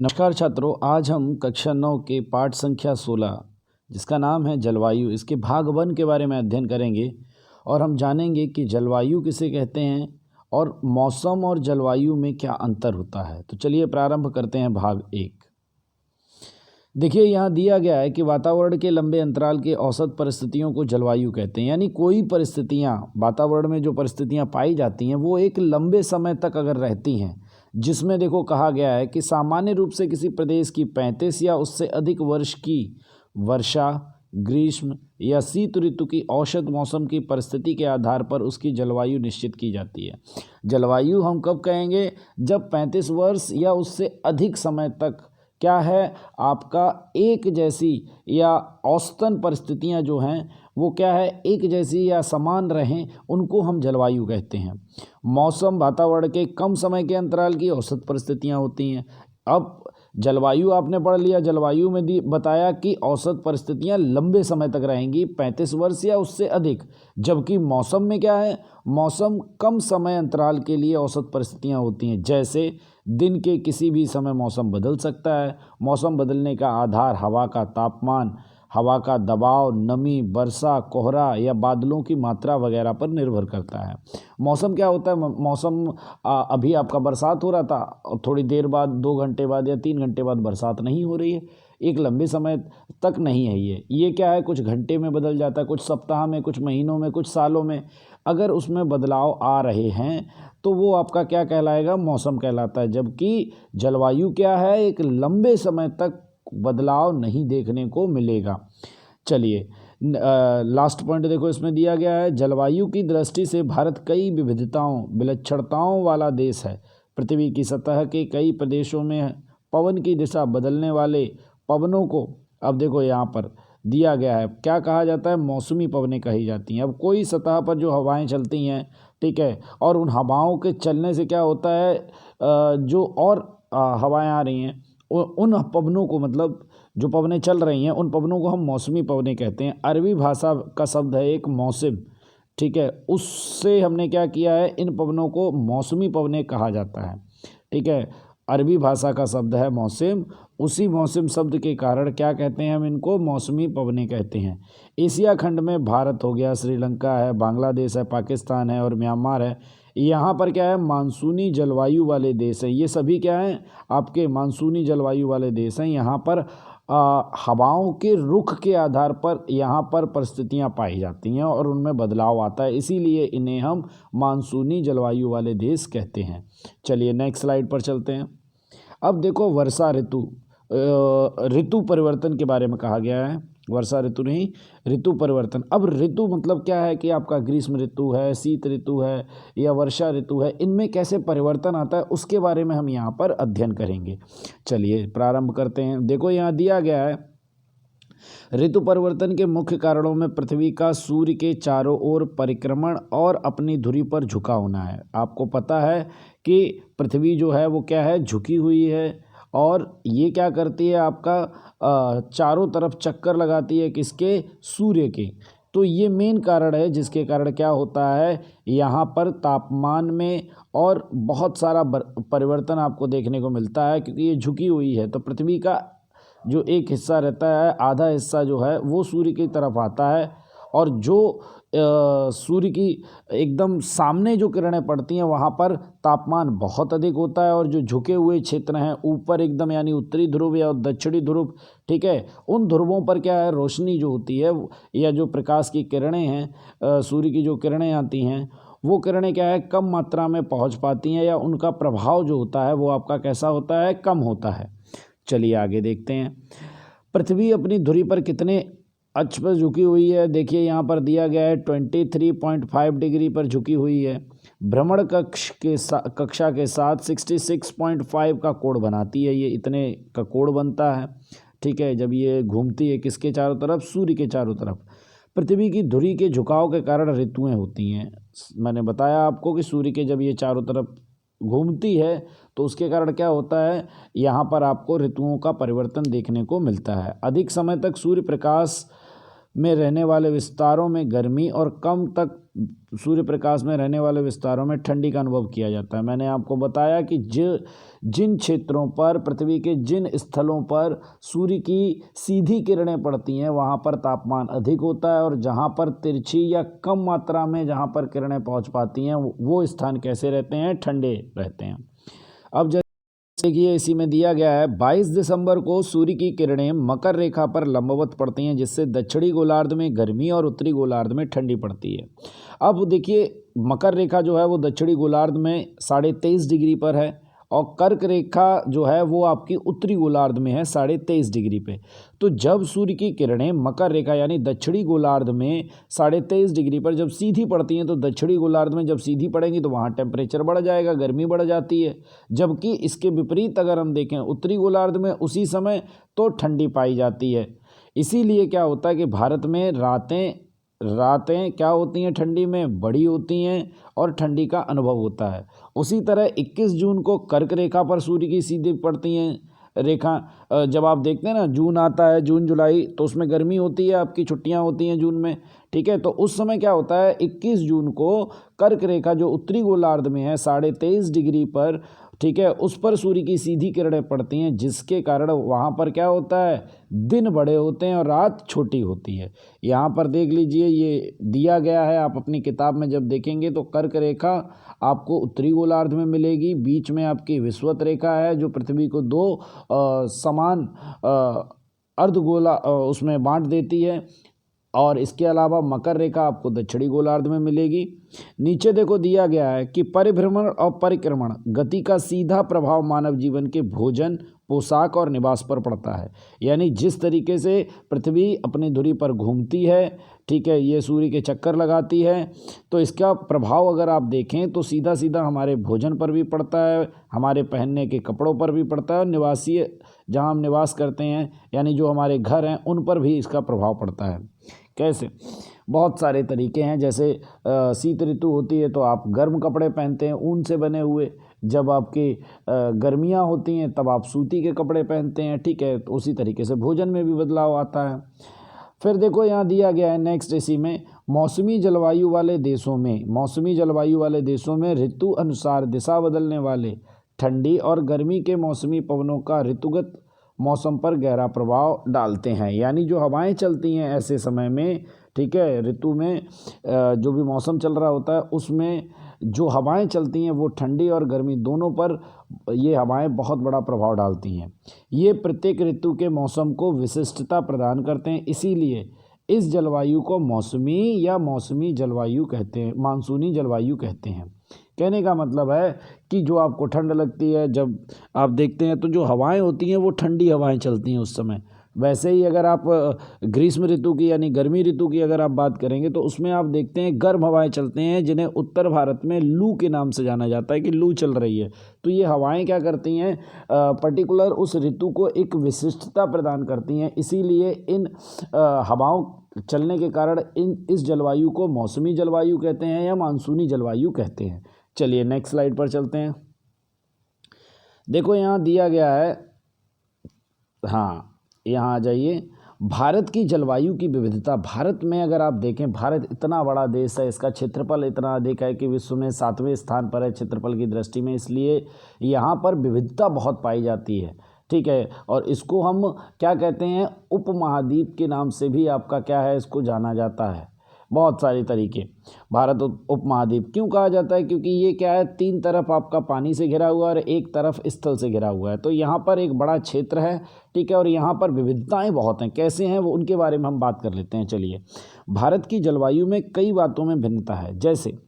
नमस्कार छात्रों, आज हम कक्षा 9 के पाठ संख्या 16 जिसका नाम है जलवायु, इसके भाग 1 के बारे में अध्ययन करेंगे और हम जानेंगे कि जलवायु किसे कहते हैं और मौसम और जलवायु में क्या अंतर होता है। तो चलिए प्रारंभ करते हैं भाग 1। देखिए यहाँ दिया गया है कि वातावरण के लंबे अंतराल के औसत परिस्थितियों को जलवायु कहते हैं। यानी कोई परिस्थितियाँ, वातावरण में जो परिस्थितियाँ पाई जाती हैं वो एक लंबे समय तक अगर रहती हैं, जिसमें देखो कहा गया है कि सामान्य रूप से किसी प्रदेश की 35 या उससे अधिक वर्ष की वर्षा, ग्रीष्म या शीत ऋतु की औसत मौसम की परिस्थिति के आधार पर उसकी जलवायु निश्चित की जाती है। जलवायु हम कब कहेंगे? जब 35 वर्ष या उससे अधिक समय तक क्या है आपका एक जैसी या औसतन परिस्थितियां जो हैं वो क्या है एक जैसी या समान रहें, उनको हम जलवायु कहते हैं। मौसम वातावरण के कम समय के अंतराल की औसत परिस्थितियां होती हैं। अब जलवायु आपने पढ़ लिया, जलवायु में बताया कि औसत परिस्थितियां लंबे समय तक रहेंगी, 35 वर्ष या उससे अधिक। जबकि मौसम में क्या है, मौसम कम समय अंतराल के लिए औसत परिस्थितियां होती हैं। जैसे दिन के किसी भी समय मौसम बदल सकता है। मौसम बदलने का आधार हवा का तापमान, हवा का दबाव, नमी, वर्षा, कोहरा या बादलों की मात्रा वगैरह पर निर्भर करता है। मौसम क्या होता है? मौसम अभी आपका बरसात हो रहा था और थोड़ी देर बाद 2 घंटे बाद या 3 घंटे बाद बरसात नहीं हो रही है। एक लंबे समय तक नहीं है ये क्या है, कुछ घंटे में बदल जाता है, कुछ सप्ताह में, कुछ महीनों में, कुछ सालों में। अगर उसमें बदलाव आ रहे हैं तो वो आपका क्या कहलाएगा? मौसम कहलाता है। जबकि जलवायु क्या है, एक लंबे समय तक बदलाव नहीं देखने को मिलेगा। चलिए लास्ट पॉइंट देखो, इसमें दिया गया है जलवायु की दृष्टि से भारत कई विविधताओं, विलक्षणताओं वाला देश है। पृथ्वी की सतह के कई प्रदेशों में पवन की दिशा बदलने वाले पवनों को, अब देखो यहाँ पर दिया गया है, क्या कहा जाता है? मौसमी पवनें कही जाती हैं। अब कोई सतह पर जो हवाएं चलती हैं, ठीक है, और उन हवाओं के चलने से क्या होता है, जो और हवाएं आ रही हैं उन पवनों को, मतलब जो पवनें चल रही हैं उन पवनों को हम मौसमी पवनें कहते हैं। अरबी भाषा का शब्द है एक मौसम, ठीक है, उससे हमने क्या किया है, इन पवनों को मौसमी पवनें कहा जाता है। ठीक है, अरबी भाषा का शब्द है मौसम, उसी मौसम शब्द के कारण क्या कहते हैं हम इनको? मौसमी पवनें कहते हैं। एशिया खंड में भारत हो गया, श्रीलंका है, बांग्लादेश है, पाकिस्तान है और म्यांमार है। यहाँ पर क्या है? मानसूनी जलवायु वाले देश हैं। ये सभी क्या हैं? आपके मानसूनी जलवायु वाले देश हैं। यहाँ पर हवाओं के रुख के आधार पर यहाँ पर परिस्थितियाँ पाई जाती हैं और उनमें बदलाव आता है, इसीलिए इन्हें हम मानसूनी जलवायु वाले देश कहते हैं। चलिए नेक्स्ट स्लाइड पर चलते हैं। अब देखो वर्षा ऋतु, ऋतु परिवर्तन के बारे में कहा गया है। वर्षा ऋतु नहीं, ऋतु परिवर्तन। अब ऋतु मतलब क्या है कि आपका ग्रीष्म ऋतु है, शीत ऋतु है या वर्षा ऋतु है, इनमें कैसे परिवर्तन आता है उसके बारे में हम यहाँ पर अध्ययन करेंगे। चलिए प्रारंभ करते हैं। देखो यहाँ दिया गया है, ऋतु परिवर्तन के मुख्य कारणों में पृथ्वी का सूर्य के चारों ओर परिक्रमण और अपनी धुरी पर झुका होना है। आपको पता है कि पृथ्वी जो है वो क्या है? झुकी हुई है और ये क्या करती है? आपका चारों तरफ चक्कर लगाती है, किसके? सूर्य के। तो ये मेन कारण है जिसके कारण क्या होता है, यहाँ पर तापमान में और बहुत सारा परिवर्तन आपको देखने को मिलता है, क्योंकि ये झुकी हुई है। तो पृथ्वी का जो एक हिस्सा रहता है, आधा हिस्सा जो है वो सूर्य की तरफ आता है और जो सूर्य की एकदम सामने जो किरणें पड़ती हैं वहाँ पर तापमान बहुत अधिक होता है और जो झुके हुए क्षेत्र हैं ऊपर एकदम, यानी उत्तरी ध्रुव या दक्षिणी ध्रुव, ठीक है, उन ध्रुवों पर क्या है, रोशनी जो होती है या जो प्रकाश की किरणें हैं, सूर्य की जो किरणें आती हैं, वो किरणें क्या है, कम मात्रा में पहुँच पाती हैं या उनका प्रभाव जो होता है वो आपका कैसा होता है? कम होता है। चलिए आगे देखते हैं। पृथ्वी अपनी धुरी पर कितने अक्ष पर झुकी हुई है? देखिए यहाँ पर दिया गया है 23.5 डिग्री पर झुकी हुई है। भ्रमण कक्षा के साथ 66.5 का कोण बनाती है। ये इतने का कोण बनता है, ठीक है, जब ये घूमती है किसके चारों तरफ? सूर्य के चारों तरफ। पृथ्वी की धुरी के झुकाव के कारण ऋतुएं होती हैं। मैंने बताया आपको कि सूर्य के जब ये चारों तरफ घूमती है तो उसके कारण क्या होता है, यहाँ पर आपको ऋतुओं का परिवर्तन देखने को मिलता है। अधिक समय तक सूर्य प्रकाश में रहने वाले विस्तारों में गर्मी और कम तक सूर्य प्रकाश में रहने वाले विस्तारों में ठंडी का अनुभव किया जाता है। मैंने आपको बताया कि जिन क्षेत्रों पर, पृथ्वी के जिन स्थलों पर सूर्य की सीधी किरणें पड़ती हैं वहाँ पर तापमान अधिक होता है, और जहाँ पर तिरछी या कम मात्रा में जहाँ पर किरणें पहुँच पाती हैं वो स्थान कैसे रहते हैं? ठंडे रहते हैं। अब देखिए इसी में दिया गया है 22 दिसंबर को सूर्य की किरणें मकर रेखा पर लंबवत पड़ती हैं, जिससे दक्षिणी गोलार्ध में गर्मी और उत्तरी गोलार्ध में ठंडी पड़ती है। अब देखिए मकर रेखा जो है वो दक्षिणी गोलार्ध में 23.5 डिग्री पर है, और कर्क रेखा जो है वो आपकी उत्तरी गोलार्ध में है 23.5 डिग्री पे। तो जब सूर्य की किरणें मकर रेखा यानी दक्षिणी गोलार्ध में 23.5 डिग्री पर जब सीधी पड़ती हैं, तो दक्षिणी गोलार्ध में जब सीधी पड़ेंगी तो वहाँ टेम्परेचर बढ़ जाएगा, गर्मी बढ़ जाती है। जबकि इसके विपरीत अगर हम देखें उत्तरी गोलार्ध में उसी समय तो ठंडी पाई जाती है। इसीलिए क्या होता है कि भारत में रातें क्या होती हैं? ठंडी में बड़ी होती हैं और ठंडी का अनुभव होता है। उसी तरह 21 जून को कर्क रेखा पर सूर्य की सीधी पड़ती हैं रेखा। जब आप देखते हैं ना जून आता है, जून जुलाई, तो उसमें गर्मी होती है, आपकी छुट्टियां होती हैं जून में, ठीक है। तो उस समय क्या होता है 21 जून को कर्क रेखा जो उत्तरी गोलार्ध में है 23.5 डिग्री पर, ठीक है, उस पर सूर्य की सीधी किरणें पड़ती हैं, जिसके कारण वहाँ पर क्या होता है? दिन बड़े होते हैं और रात छोटी होती है। यहाँ पर देख लीजिए ये दिया गया है, आप अपनी किताब में जब देखेंगे तो कर्क रेखा आपको उत्तरी गोलार्ध में मिलेगी, बीच में आपकी विषुवत रेखा है जो पृथ्वी को दो समान अर्धगोला उसमें बांट देती है, और इसके अलावा मकर रेखा आपको दक्षिणी गोलार्ध में मिलेगी। नीचे देखो दिया गया है कि परिभ्रमण और परिक्रमण गति का सीधा प्रभाव मानव जीवन के भोजन, पोशाक और निवास पर पड़ता है। यानी जिस तरीके से पृथ्वी अपनी धुरी पर घूमती है, ठीक है, ये सूर्य के चक्कर लगाती है, तो इसका प्रभाव अगर आप देखें तो सीधा सीधा हमारे भोजन पर भी पड़ता है, हमारे पहनने के कपड़ों पर भी पड़ता है, और निवासीय जहाँ हम निवास करते हैं यानी जो हमारे घर हैं उन पर भी इसका प्रभाव पड़ता है। कैसे? बहुत सारे तरीके हैं। जैसे शीत ऋतु होती है तो आप गर्म कपड़े पहनते हैं ऊन से बने हुए, जब आपकी गर्मियाँ होती हैं तब आप सूती के कपड़े पहनते हैं, ठीक है। तो उसी तरीके से भोजन में भी बदलाव आता है। फिर देखो यहाँ दिया गया है नेक्स्ट इसी में मौसमी जलवायु वाले देशों में ऋतु अनुसार दिशा बदलने वाले ठंडी और गर्मी के मौसमी पवनों का ऋतुगत मौसम पर गहरा प्रभाव डालते हैं। यानी जो हवाएं चलती हैं ऐसे समय में, ठीक है, ऋतु में जो भी मौसम चल रहा होता है उसमें जो हवाएं चलती हैं वो ठंडी और गर्मी दोनों पर ये हवाएं बहुत बड़ा प्रभाव डालती हैं। ये प्रत्येक ऋतु के मौसम को विशिष्टता प्रदान करते हैं, इसीलिए इस जलवायु को मानसूनी जलवायु कहते हैं। कहने का मतलब है कि जो आपको ठंड लगती है जब आप देखते हैं तो जो हवाएं होती हैं वो ठंडी हवाएं चलती हैं उस समय। वैसे ही अगर आप ग्रीष्म ऋतु की यानी गर्मी ऋतु की अगर आप बात करेंगे तो उसमें आप देखते हैं गर्म हवाएं चलते हैं, जिन्हें उत्तर भारत में लू के नाम से जाना जाता है कि लू चल रही है। तो ये हवाएं क्या करती हैं? पर्टिकुलर उस ऋतु को एक विशिष्टता प्रदान करती हैं, इसीलिए इन हवाओं चलने के कारण इस जलवायु को मौसमी जलवायु कहते हैं या मानसूनी जलवायु कहते हैं। चलिए नेक्स्ट स्लाइड पर चलते हैं। देखो यहाँ दिया गया है, हाँ यहाँ आ जाइए, भारत की जलवायु की विविधता। भारत में अगर आप देखें, भारत इतना बड़ा देश है, इसका क्षेत्रफल इतना अधिक है कि विश्व में 7वें स्थान पर है क्षेत्रफल की दृष्टि में, इसलिए यहाँ पर विविधता बहुत पाई जाती है, ठीक है। और इसको हम क्या कहते हैं? उपमहाद्वीप के नाम से भी आपका क्या है, इसको जाना जाता है। बहुत सारे तरीके। भारत उपमहाद्वीप क्यों कहा जाता है? क्योंकि ये क्या है, 3 तरफ आपका पानी से घिरा हुआ है और एक तरफ स्थल से घिरा हुआ है, तो यहाँ पर एक बड़ा क्षेत्र है, ठीक है, और यहाँ पर विविधताएं बहुत हैं। कैसे हैं वो, उनके बारे में हम बात कर लेते हैं। चलिए, भारत की जलवायु में कई बातों में भिन्नता है। जैसे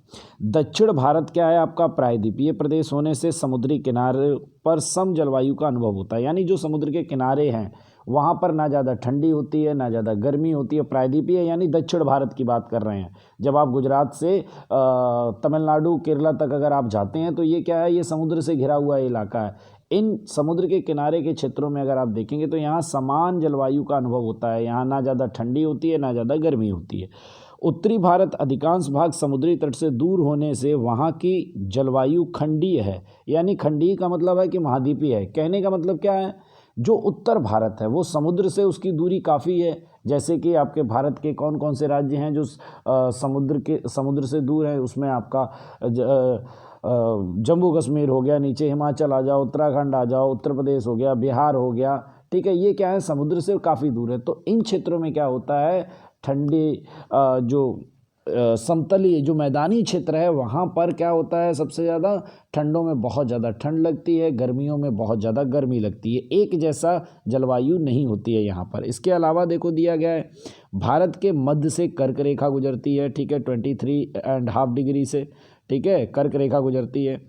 दक्षिण भारत क्या है आपका प्रायद्वीपीय प्रदेश होने से समुद्री किनारे पर सम जलवायु का अनुभव होता है। यानी जो समुद्र के किनारे हैं वहाँ पर ना ज़्यादा ठंडी होती है ना ज़्यादा गर्मी होती है। प्रायद्वीपीय यानी दक्षिण भारत की बात कर रहे हैं। जब आप गुजरात से तमिलनाडु केरला तक अगर आप जाते हैं तो ये क्या है, ये समुद्र से घिरा हुआ इलाका है। इन समुद्र के किनारे के क्षेत्रों में अगर आप देखेंगे तो यहाँ समान जलवायु का अनुभव होता है। यहाँ ना ज़्यादा ठंडी होती है ना ज़्यादा गर्मी होती है। उत्तरी भारत अधिकांश भाग समुद्री तट से दूर होने से वहाँ की जलवायु खंडीय है। यानी खंडीय का मतलब है कि महाद्वीपीय है। कहने का मतलब क्या है, जो उत्तर भारत है वो समुद्र से उसकी दूरी काफ़ी है, जैसे कि आपके भारत के कौन कौन से राज्य हैं जो समुद्र से दूर हैं, उसमें आपका जम्मू कश्मीर हो गया, नीचे हिमाचल आ जाओ, उत्तराखंड आ जाओ, उत्तर प्रदेश हो गया, बिहार हो गया, ठीक है। ये क्या है, समुद्र से काफ़ी दूर है। तो इन क्षेत्रों में क्या होता है, ठंडी जो समतलीय जो मैदानी क्षेत्र है वहाँ पर क्या होता है, सबसे ज़्यादा ठंडों में बहुत ज़्यादा ठंड लगती है, गर्मियों में बहुत ज़्यादा गर्मी लगती है, एक जैसा जलवायु नहीं होती है यहाँ पर। इसके अलावा देखो दिया गया है, भारत के मध्य से कर्क रेखा गुजरती है, ठीक है, 23.5 डिग्री से, ठीक है, कर्क रेखा गुजरती है।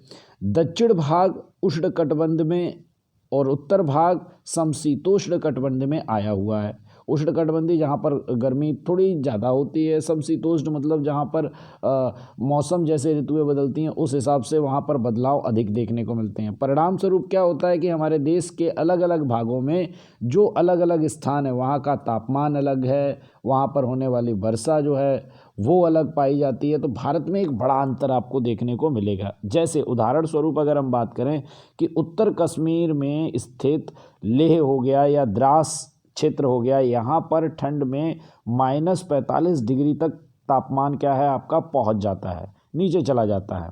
दक्षिण भाग उष्णकटिबंध में और उत्तर भाग समशीतोष्ण कटिबंध में आया हुआ है। उष्णकटिबंधीय जहाँ पर गर्मी थोड़ी ज़्यादा होती है, समशीतोष्ण मतलब जहाँ पर मौसम जैसे ऋतुएं बदलती हैं उस हिसाब से वहाँ पर बदलाव अधिक देखने को मिलते हैं। परिणाम स्वरूप क्या होता है कि हमारे देश के अलग अलग भागों में जो अलग अलग स्थान है वहाँ का तापमान अलग है, वहाँ पर होने वाली वर्षा जो है वो अलग पाई जाती है। तो भारत में एक बड़ा अंतर आपको देखने को मिलेगा। जैसे उदाहरण स्वरूप अगर हम बात करें कि उत्तर कश्मीर में स्थित लेह हो गया या द्रास क्षेत्र हो गया, यहाँ पर ठंड में -45 डिग्री तक तापमान क्या है आपका पहुँच जाता है, नीचे चला जाता है।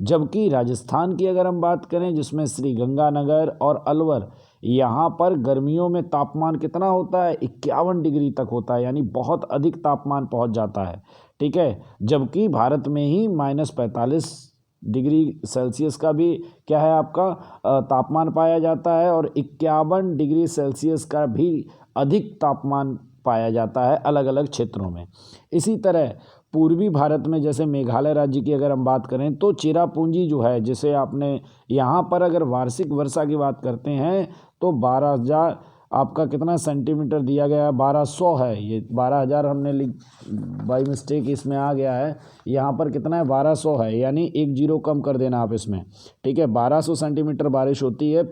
जबकि राजस्थान की अगर हम बात करें जिसमें श्री गंगानगर और अलवर, यहाँ पर गर्मियों में तापमान कितना होता है, 51 डिग्री तक होता है, यानी बहुत अधिक तापमान पहुँच जाता है, ठीक है। जबकि भारत में ही -45 डिग्री सेल्सियस का भी क्या है आपका तापमान पाया जाता है और 51 डिग्री सेल्सियस का भी अधिक तापमान पाया जाता है अलग अलग क्षेत्रों में। इसी तरह पूर्वी भारत में जैसे मेघालय राज्य की अगर हम बात करें तो चेरापूंजी जो है, जिसे आपने यहाँ पर अगर वार्षिक वर्षा की बात करते हैं तो 12,000 आपका कितना सेंटीमीटर दिया गया है, 1200 है, ये 12,000 हमने बाई मिस्टेक इसमें आ गया है, यहाँ पर कितना है 1200 है, यानी 1 जीरो कम कर देना आप इसमें, ठीक है। 1200 सेंटीमीटर बारिश होती है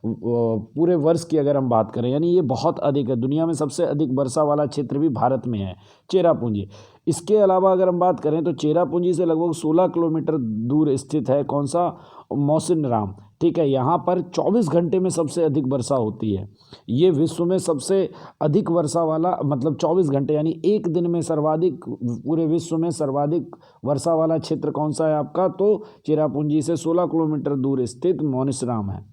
पूरे वर्ष की अगर हम बात करें, यानी ये बहुत अधिक है। दुनिया में सबसे अधिक वर्षा वाला क्षेत्र भी भारत में है, चेरापूंजी। इसके अलावा अगर हम बात करें तो चेरापूंजी से लगभग 16 किलोमीटर दूर स्थित है कौन सा, मौसिनराम, ठीक है। यहाँ पर 24 घंटे में सबसे अधिक वर्षा होती है। ये विश्व में सबसे अधिक वर्षा वाला, मतलब 24 घंटे यानी एक दिन में सर्वाधिक, पूरे विश्व में सर्वाधिक वर्षा वाला क्षेत्र कौन सा है आपका, तो चेरापूंजी से 16 किलोमीटर दूर स्थित मौसिनराम है।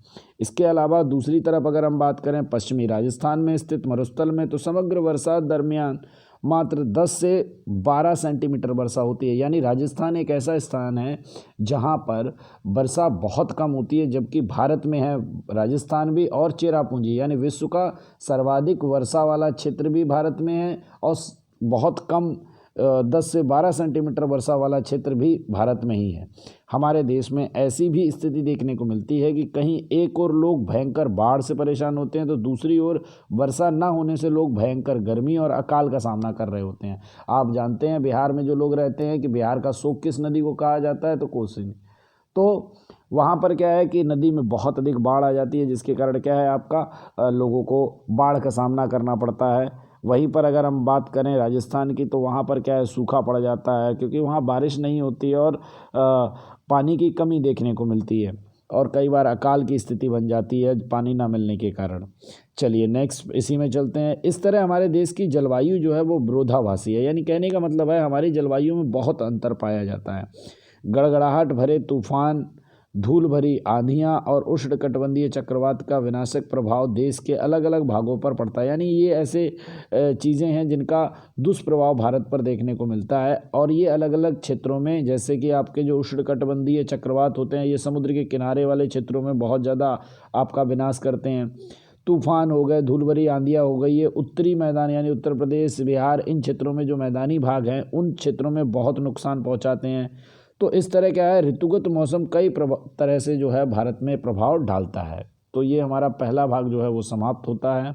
इसके अलावा दूसरी तरफ अगर हम बात करें पश्चिमी राजस्थान में स्थित मरुस्थल में, तो समग्र वर्षा दरमियान मात्र 10 से 12 सेंटीमीटर वर्षा होती है। यानी राजस्थान एक ऐसा स्थान है जहां पर वर्षा बहुत कम होती है, जबकि भारत में है राजस्थान भी और चेरापूंजी, यानी विश्व का सर्वाधिक वर्षा वाला क्षेत्र भी भारत में है और बहुत कम 10 से 12 सेंटीमीटर वर्षा वाला क्षेत्र भी भारत में ही है। हमारे देश में ऐसी भी स्थिति देखने को मिलती है कि कहीं एक और लोग भयंकर बाढ़ से परेशान होते हैं तो दूसरी ओर वर्षा ना होने से लोग भयंकर गर्मी और अकाल का सामना कर रहे होते हैं। आप जानते हैं बिहार में जो लोग रहते हैं कि बिहार का शोक किस नदी को कहा जाता है, तो कोसी। तो वहाँ पर क्या है कि नदी में बहुत अधिक बाढ़ आ जाती है, जिसके कारण क्या है आपका लोगों को बाढ़ का सामना करना पड़ता है। वहीं पर अगर हम बात करें राजस्थान की, तो वहाँ पर क्या है सूखा पड़ जाता है, क्योंकि वहाँ बारिश नहीं होती है और पानी की कमी देखने को मिलती है और कई बार अकाल की स्थिति बन जाती है पानी ना मिलने के कारण। चलिए नेक्स्ट इसी में चलते हैं। इस तरह हमारे देश की जलवायु जो है वो विरोधाभासी है, यानी कहने का मतलब है हमारी जलवायु में बहुत अंतर पाया जाता है। गड़गड़ाहट भरे तूफान, धूल भरी आंधियाँ और उष्णकटिबंधीय चक्रवात का विनाशक प्रभाव देश के अलग अलग भागों पर पड़ता है। यानी ये ऐसे चीज़ें हैं जिनका दुष्प्रभाव भारत पर देखने को मिलता है और ये अलग अलग क्षेत्रों में, जैसे कि आपके जो उष्णकटिबंधीय चक्रवात होते हैं ये समुद्र के किनारे वाले क्षेत्रों में बहुत ज़्यादा आपका विनाश करते हैं। तूफान हो गए, धूल भरी आंधियाँ हो गई, ये उत्तरी मैदान यानी उत्तर प्रदेश, बिहार, इन क्षेत्रों में जो मैदानी भाग हैं उन क्षेत्रों में बहुत नुकसान पहुँचाते हैं। तो इस तरह क्या है, ऋतुगत मौसम कई तरह से जो है भारत में प्रभाव डालता है। तो ये हमारा पहला भाग जो है वो समाप्त होता है।